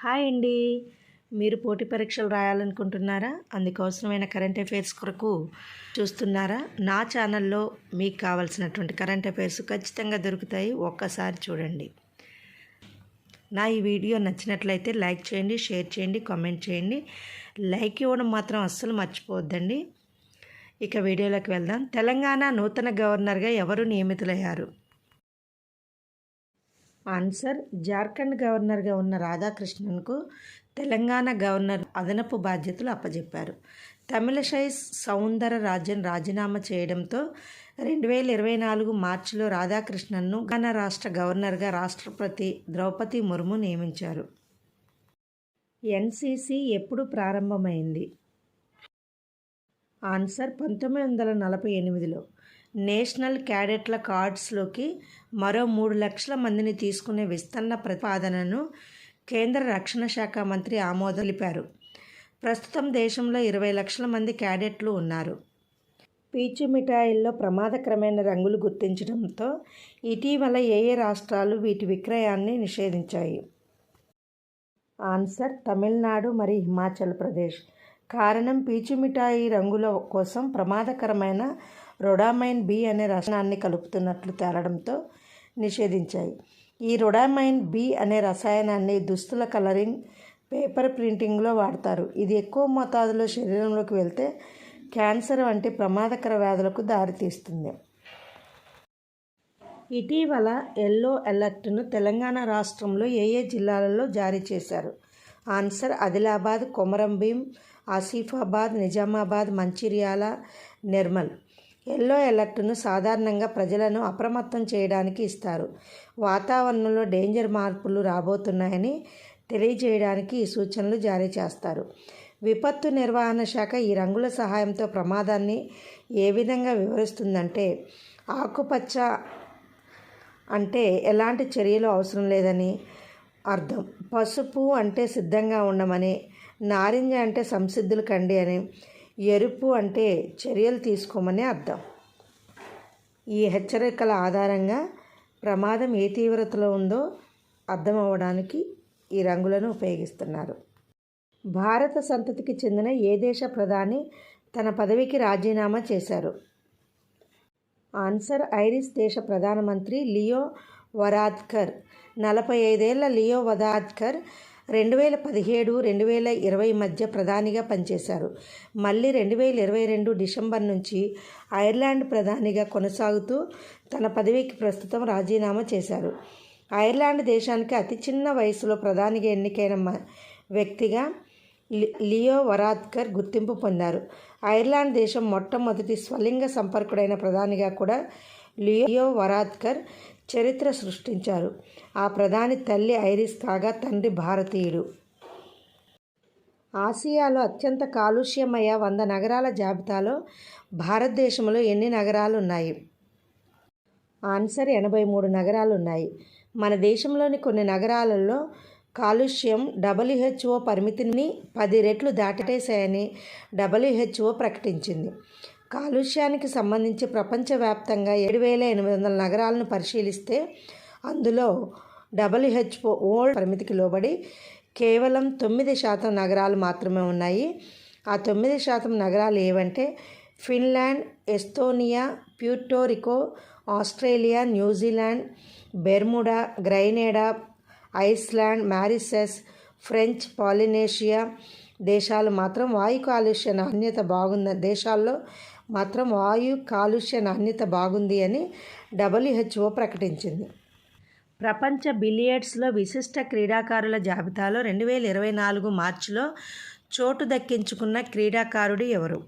Hi అండి. మీరు పోటీ పరీక్షలు రాయాలనుకుంటున్నారా? అందుకోసమైన కరెంట్ అఫైర్స్ కొరకు చూస్తున్నారా? నా ఛానల్లో మీకు కావాల్సినటువంటి కరెంట్ అఫైర్స్ ఖచ్చితంగా దొరుకుతాయి. ఒక్కసారి చూడండి. నా ఈ వీడియో నచ్చినట్లయితే లైక్ చేయండి, షేర్ చేయండి, కామెంట్ చేయండి. లైక్ ఇవ్వడం మాత్రం అస్సలు మర్చిపోవద్దండి. ఇక వీడియోలోకి వెళ్దాం. తెలంగాణ నూతన గవర్నర్గా ఎవరు నియమితులయ్యారు? ఆన్సర్, జార్ఖండ్ గవర్నర్గా ఉన్న రాధాకృష్ణన్కు తెలంగాణ గవర్నర్ అదనపు బాధ్యతలు అప్పజెప్పారు. తమిళసై సౌందరరాజన్ రాజీనామా చేయడంతో 2024 మార్చిలో రాధాకృష్ణన్ను తెలంగాణ రాష్ట్ర గవర్నర్గా రాష్ట్రపతి ద్రౌపది ముర్ము నియమించారు. ఎన్సీసీ ఎప్పుడు ప్రారంభమైంది? ఆన్సర్, 1948లో. నేషనల్ క్యాడెట్ల కార్డ్స్లోకి మరో 3 లక్షల మందిని తీసుకునే విస్తరణ ప్రతిపాదనను కేంద్ర రక్షణ శాఖ మంత్రి ఆమోదం తెలిపారు. ప్రస్తుతం దేశంలో 20 లక్షల మంది క్యాడెట్లు ఉన్నారు. పీచు మిఠాయిల్లో ప్రమాదకరమైన రంగులు గుర్తించడంతో ఇటీవల ఏ రాష్ట్రాలు వీటి విక్రయాన్ని నిషేధించాయి? ఆన్సర్, తమిళనాడు మరియు హిమాచల్ ప్రదేశ్. కారణం, పీచు మిఠాయి రంగుల కోసం ప్రమాదకరమైన రొడామైన్ బి అనే రసాయనాన్ని కలుపుతున్నట్లు తేలడంతో నిషేధించాయి. ఈ రొడామైన్ బి అనే రసాయనాన్ని దుస్తుల కలరింగ్, పేపర్ ప్రింటింగ్లో వాడతారు. ఇది ఎక్కువ మోతాదులో శరీరంలోకి వెళ్తే క్యాన్సర్ వంటి ప్రమాదకర వ్యాధులకు దారితీస్తుంది. ఇటీవల ఎల్లో అలర్ట్ను తెలంగాణ రాష్ట్రంలో ఏ జిల్లాలలో జారీ చేశారు? ఆన్సర్, ఆదిలాబాద్, కొమరంభీం, ఆసిఫాబాద్, నిజామాబాద్, మంచిర్యాల, నిర్మల్. ఎల్లో అలర్ట్ను సాధారణంగా ప్రజలను అప్రమత్తం చేయడానికి ఇస్తారు. వాతావరణంలో డేంజర్ మార్పులు రాబోతున్నాయని తెలియజేయడానికి ఈ సూచనలు జారీ చేస్తారు. విపత్తు నిర్వహణ శాఖ ఈ రంగుల సహాయంతో ప్రమాదాన్ని ఏ విధంగా వివరిస్తుందంటే, ఆకుపచ్చ అంటే ఎలాంటి చర్యలు అవసరం లేదని అర్థం, పసుపు అంటే సిద్ధంగా ఉండమని, నారింజ అంటే సంసిద్ధులు కండి అని, ఎరుపు అంటే చర్యలు తీసుకోమని అర్థం. ఈ హెచ్చరికల ఆధారంగా ప్రమాదం ఏ తీవ్రతలో ఉందో అర్థం అవ్వడానికి ఈ రంగులను ఉపయోగిస్తున్నారు. భారత సంతతికి చెందిన ఏ దేశ ప్రధాని తన పదవికి రాజీనామా చేశారు? ఆన్సర్, ఐరిష్ దేశ ప్రధానమంత్రి లియో వరాద్కర్. 45 ఏళ్ల లియో వరాద్కర్ 2017-2020 మధ్య ప్రధానిగా పనిచేశారు. మళ్ళీ 2022 డిసెంబర్ నుంచి ఐర్లాండ్ ప్రధానిగా కొనసాగుతూ తన పదవికి ప్రస్తుతం రాజీనామా చేశారు. ఐర్లాండ్ దేశానికి అతి చిన్న వయసులో ప్రధానిగా ఎన్నికైన వ్యక్తిగా లియో వరాద్కర్ గుర్తింపు పొందారు. ఐర్లాండ్ దేశం మొట్టమొదటి స్వలింగ సంపర్కుడైన ప్రధానిగా కూడా లియో వరాద్కర్ చరిత్ర సృష్టించారు. ఆ ప్రధాని తల్లి ఐరిష్ కాగా తండ్రి భారతీయుడు. ఆసియాలో అత్యంత కాలుష్యమయ 100 నగరాల జాబితాలో భారతదేశంలో ఎన్ని నగరాలు ఉన్నాయి? ఆన్సర్, 83 నగరాలు ఉన్నాయి. మన దేశంలోని కొన్ని నగరాలలో కాలుష్యం WHO పరిమితిని 10 రెట్లు దాటేశాయని WHO ప్రకటించింది. కాలుష్యానికి సంబంధించి ప్రపంచవ్యాప్తంగా 7,800 నగరాలను పరిశీలిస్తే అందులో WHO పరిమితికి లోబడి కేవలం 9% నగరాలు మాత్రమే ఉన్నాయి. ఆ 9% నగరాలు ఏవంటే Finland, Estonia, Puerto Rico, Australia, New Zealand, Bermuda, Grenada, Iceland, Mauritius, French Polynesia దేశాలు మాత్రం వాయు కాలుష్య నాణ్యత బాగుంది అని WHO ప్రకటించింది. ప్రపంచ బిలియర్డ్స్లో విశిష్ట క్రీడాకారుల జాబితాలో 2024 మార్చిలో చోటు దక్కించుకున్న క్రీడాకారుడు ఎవరు?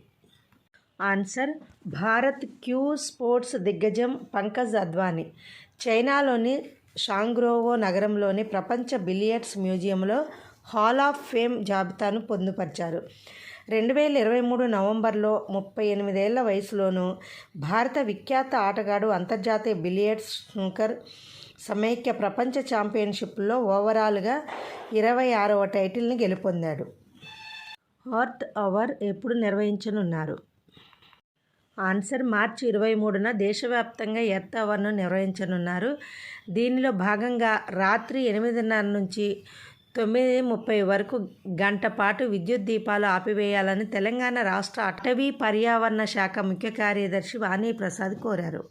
ఆన్సర్, భారత్ క్యూ స్పోర్ట్స్ దిగ్గజం పంకజ్ అద్వానీ. చైనాలోని షాంగ్రోవో నగరంలోని ప్రపంచ బిలియర్డ్స్ మ్యూజియంలో హాల్ ఆఫ్ ఫేమ్ జాబితాను పొందుపరిచారు. 2023 నవంబర్లో 38 ఏళ్ల వయసులోనూ భారత విఖ్యాత ఆటగాడు అంతర్జాతీయ బిలియర్డ్స్ స్నూకర్ సమైక్య ప్రపంచ ఛాంపియన్షిప్లో ఓవరాల్గా 26వ టైటిల్ని గెలుపొందాడు. ఎర్త్ అవర్ ఎప్పుడు నిర్వహించనున్నారు? ఆన్సర్, మార్చి 23న దేశవ్యాప్తంగా ఎర్త్ అవర్ను నిర్వహించనున్నారు. దీనిలో భాగంగా రాత్రి 8:30 నుంచి 9:30 వరకు గంట పాటు విద్యుత్ దీపాలు ఆపివేయాలని తెలంగాణ రాష్ట్ర అటవీ పర్యావరణ శాఖ ముఖ్య కార్యదర్శి వాణిప్రసాద్ కోరారు.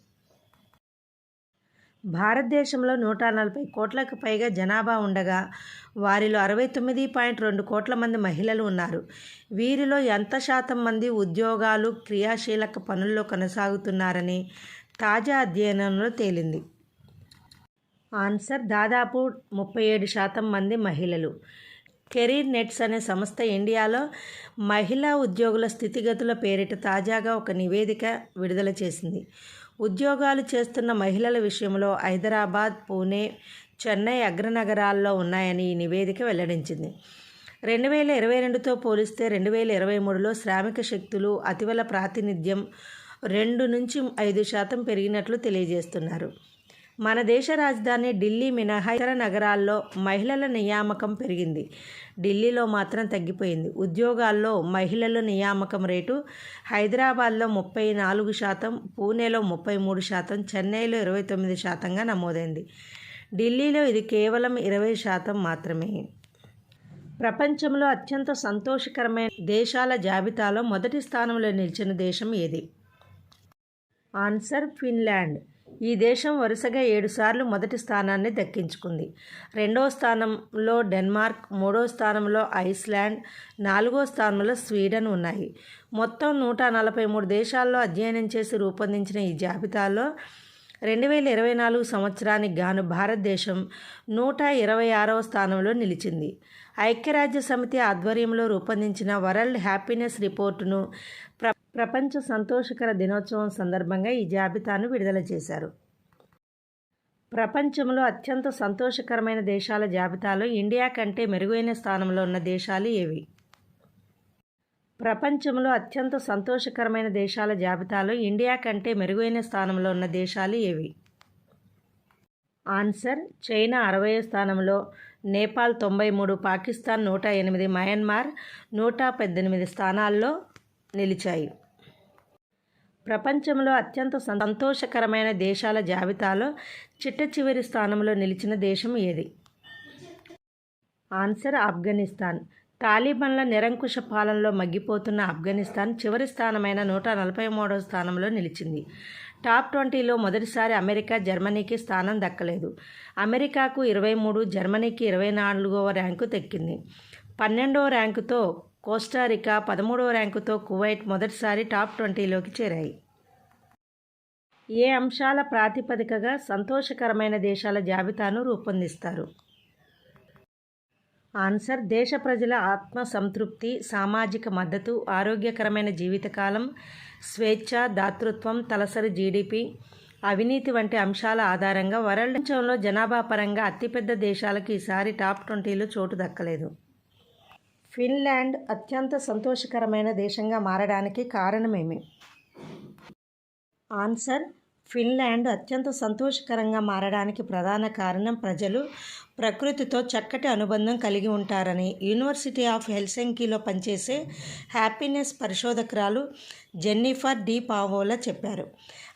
భారతదేశంలో 140 కోట్లకు పైగా జనాభా ఉండగా వారిలో 69.2 కోట్ల మంది మహిళలు ఉన్నారు. వీరిలో ఎంత శాతం మంది ఉద్యోగాలు, క్రియాశీలక పనుల్లో కొనసాగుతున్నారని తాజా అధ్యయనంలో తేలింది. ఆన్సర్ దాదాపు 37% మంది మహిళలు. కెరీర్ నెట్స్ అనే సంస్థ ఇండియాలో మహిళా ఉద్యోగుల స్థితిగతుల పేరిట తాజాగా ఒక నివేదిక విడుదల చేసింది. ఉద్యోగాలు చేస్తున్న మహిళల విషయంలో హైదరాబాద్, పూణే, చెన్నై అగ్రనగరాల్లో ఉన్నాయని ఈ నివేదిక వెల్లడించింది. 2022తో పోలిస్తే 2023లో శ్రామిక శక్తులు అతివల ప్రాతినిధ్యం 2-5% పెరిగినట్లు తెలియజేస్తున్నారు. మన దేశ రాజధాని ఢిల్లీ మినహా ఇతర నగరాల్లో మహిళల నియామకం పెరిగింది. ఢిల్లీలో మాత్రం తగ్గిపోయింది. ఉద్యోగాల్లో మహిళల నియామకం రేటు హైదరాబాద్లో 34%, పూణేలో 33%, చెన్నైలో 29%గా నమోదైంది. ఢిల్లీలో ఇది కేవలం 20% మాత్రమే. ప్రపంచంలో అత్యంత సంతోషకరమైన దేశాల జాబితాలో మొదటి స్థానంలో నిలిచిన దేశం ఏది? Answer Finland. ఈ దేశం వరుసగా 7 సార్లు మొదటి స్థానాన్ని దక్కించుకుంది. 2వ స్థానంలో డెన్మార్క్, 3వ స్థానంలో ఐస్లాండ్, 4వ స్థానంలో స్వీడన్ ఉన్నాయి. మొత్తం 143 దేశాల్లో అధ్యయనం చేసి రూపొందించిన ఈ జాబితాలో 2024 సంవత్సరానికి గాను భారతదేశం 126వ స్థానంలో నిలిచింది. ఐక్యరాజ్య సమితి ఆధ్వర్యంలో రూపొందించిన వరల్డ్ హ్యాపీనెస్ రిపోర్టును ప్రపంచ సంతోషకర దినోత్సవం సందర్భంగా ఈ జాబితాను విడుదల చేశారు. ప్రపంచంలో అత్యంత సంతోషకరమైన దేశాల జాబితాలో ఇండియా కంటే మెరుగైన స్థానంలో ఉన్న దేశాలు ఏవి? ప్రపంచంలో అత్యంత సంతోషకరమైన దేశాల జాబితాలో ఇండియా కంటే మెరుగైన స్థానంలో ఉన్న దేశాలు ఏవి? ఆన్సర్ చైనా 60వ స్థానంలో, నేపాల్ 93, పాకిస్తాన్ 108, మయన్మార్ 118 స్థానాల్లో నిలిచాయి. ప్రపంచంలో అత్యంత సంతోషకరమైన దేశాల జాబితాలో చిట్టచివరి స్థానంలో నిలిచిన దేశం ఏది? ఆన్సర్ ఆఫ్ఘనిస్తాన్. తాలిబాన్ల నిరంకుశ పాలనలో మగ్గిపోతున్న ఆఫ్ఘనిస్తాన్ చివరి స్థానమైన 143వ స్థానంలో నిలిచింది. టాప్ 20లో మొదటిసారి అమెరికా, జర్మనీకి స్థానం దక్కలేదు. అమెరికాకు 23, జర్మనీకి 24వ ర్యాంకు దక్కింది. 12వ ర్యాంకుతో కోస్టారికా, 13వ ర్యాంకుతో కువైట్ మొదటిసారి టాప్ 20లోకి చేరాయి. ఏ అంశాల ప్రాతిపదికగా సంతోషకరమైన దేశాల జాబితాను రూపొందిస్తారు? ఆన్సర్ దేశ ప్రజల ఆత్మ సంతృప్తి, సామాజిక మద్దతు, ఆరోగ్యకరమైన జీవితకాలం, స్వేచ్ఛ, దాతృత్వం, తలసరి జీడిపి, అవినీతి వంటి అంశాల ఆధారంగా వరల్డ్ ప్రపంచంలో జనాభా పరంగా అతిపెద్ద దేశాలకు ఈసారి టాప్ 20లో చోటు దక్కలేదు. ఫిన్లాండ్ అత్యంత సంతోషకరమైన దేశంగా మారడానికి కారణమేమి? ఆన్సర్ ఫిన్లాండ్ అత్యంత సంతోషకరంగా మారడానికి ప్రధాన కారణం ప్రజలు ప్రకృతితో చక్కటి అనుబంధం కలిగి ఉంటారని యూనివర్సిటీ ఆఫ్ హెల్సింకీలో పనిచేసే హ్యాపీనెస్ పరిశోధకురాలు జెన్నిఫర్ డి పావోలా చెప్పారు.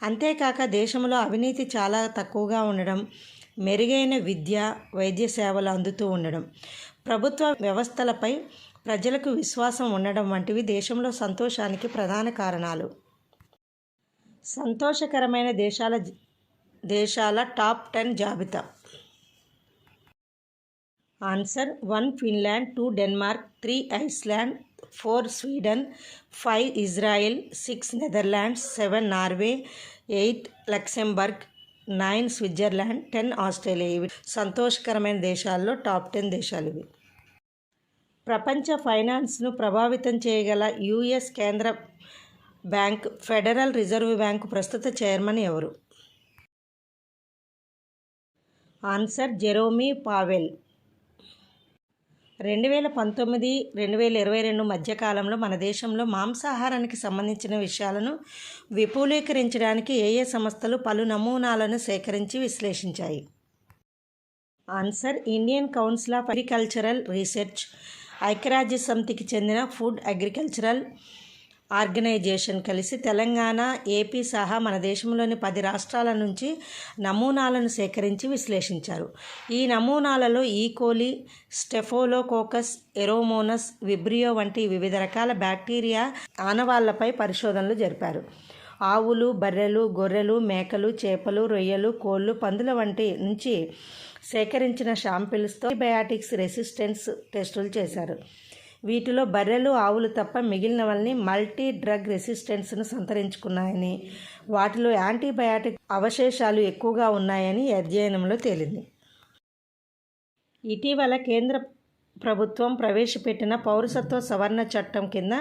అంతేకాక దేశంలో అవినీతి చాలా తక్కువగా ఉండడం, మెరుగైన విద్య, వైద్య సేవలు అందుతూ ఉండడం, ప్రభుత్వ వ్యవస్థలపై ప్రజలకు విశ్వాసం ఉండడం వంటివి దేశంలో సంతోషానికి ప్రధాన కారణాలు. సంతోషకరమైన దేశాల టాప్ 10 జాబితా. Answer 1 Finland, 2 Denmark, 3 Iceland, 4 Sweden, 5 Israel, 6 Netherlands, 7 Norway, 8 Luxembourg, 9 Switzerland, 10 Australia. ఇవి సంతోషకరమైన దేశాల్లో టాప్ 10 దేశాలు ఇవి. ప్రపంచ ఫైనాన్స్ను ప్రభావితం చేయగల యుఎస్ కేంద్ర బ్యాంక్ ఫెడరల్ రిజర్వ్ బ్యాంకు ప్రస్తుత చైర్మన్ ఎవరు? Answer Jerome Powell. 2019-2022 మధ్యకాలంలో మన దేశంలో మాంసాహారానికి సంబంధించిన విషయాలను విపులీకరించడానికి ఏ సంస్థలు పలు నమూనాలను సేకరించి విశ్లేషించాయి? Answer Indian Council of Agricultural Research, ఐక్యరాజ్య సమితికి చెందిన ఫుడ్, అగ్రికల్చరల్ ఆర్గనైజేషన్ కలిసి తెలంగాణ, ఏపీ సహా మన దేశంలోని 10 రాష్ట్రాల నుంచి నమూనాలను సేకరించి విశ్లేషించారు. ఈ నమూనాలలో ఈకోలి, స్టెఫోలోకోకస్, ఎరోమోనస్, విబ్రియో వంటి వివిధ రకాల బ్యాక్టీరియా ఆనవాళ్లపై పరిశోధనలు జరిపారు. ఆవులు, బర్రెలు, గొర్రెలు, మేకలు, చేపలు, రొయ్యలు, కోళ్లు, పందుల వంటి నుంచి సేకరించిన శాంపిల్స్తో యాంటీబయాటిక్స్ రెసిస్టెన్స్ టెస్టులు చేశారు. వీటిలో బర్రెలు, ఆవులు తప్ప మిగిలినవన్నీ మల్టీ డ్రగ్ రెసిస్టెన్స్ను సంతరించుకున్నాయని, వాటిలో యాంటీబయాటిక్ అవశేషాలు ఎక్కువగా ఉన్నాయని అధ్యయనంలో తేలింది. ఇటీవల కేంద్ర ప్రభుత్వం ప్రవేశపెట్టిన పౌరసత్వ సవరణ చట్టం కింద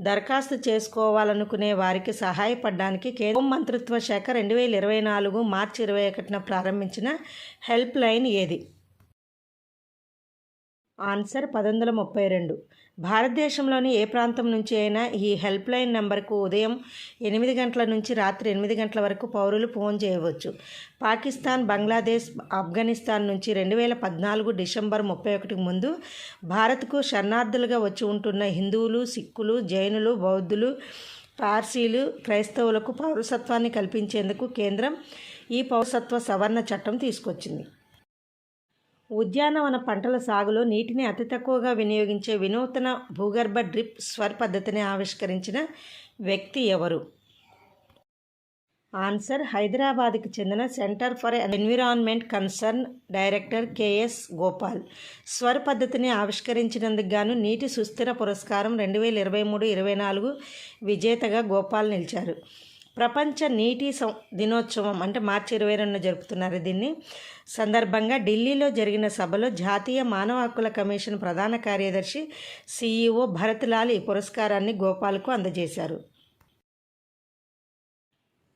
దరఖాస్తు చేసుకోవాలనుకునే వారికి సహాయపడడానికి కేంద్ర హోం మంత్రిత్వ శాఖ 2024 మార్చి 21న ప్రారంభించిన హెల్ప్ లైన్ ఏది? ఆన్సర్ 1932. భారతదేశంలోని ఏ ప్రాంతం నుంచి అయినా ఈ హెల్ప్ లైన్ నెంబర్కు ఉదయం 8 గంటల నుంచి రాత్రి 8 గంటల వరకు పౌరులు ఫోన్ చేయవచ్చు. పాకిస్తాన్, బంగ్లాదేశ్, ఆఫ్ఘనిస్తాన్ నుంచి 2014 డిసెంబర్ 31కు ముందు భారత్కు శరణార్థులుగా వచ్చి ఉంటున్న హిందువులు, సిక్కులు, జైనులు, బౌద్ధులు, పార్సీలు, క్రైస్తవులకు పౌరసత్వాన్ని కల్పించేందుకు కేంద్రం ఈ పౌరసత్వ సవరణ చట్టం తీసుకొచ్చింది. ఉద్యానవన పంటల సాగులో నీటిని అతి తక్కువగా వినియోగించే వినూత్న భూగర్భ డ్రిప్ స్వర్ పద్ధతిని ఆవిష్కరించిన వ్యక్తి ఎవరు? ఆన్సర్ హైదరాబాద్కి చెందిన centre for environment concern director K S Gopal. స్వర్ పద్ధతిని ఆవిష్కరించినందుకు గాను నీటి సుస్థిర పురస్కారం 2023-24 విజేతగా గోపాల్ నిలిచారు. ప్రపంచ నీటి దినోత్సవం అంటే మార్చి 22న జరుపుతున్నారు. దీన్ని సందర్భంగా ఢిల్లీలో జరిగిన సభలో జాతీయ మానవ హక్కుల కమిషన్ ప్రధాన కార్యదర్శి సిఇఓ భరత్ లాల్ ఈ పురస్కారాన్ని గోపాల్కు అందజేశారు.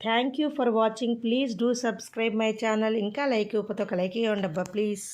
Thank you for watching. Please do subscribe my channel. ఇంకా లైక్ ఇవ్వకపోతే ఒక లైక్ ఇవ్వండి అబ్బా ప్లీజ్.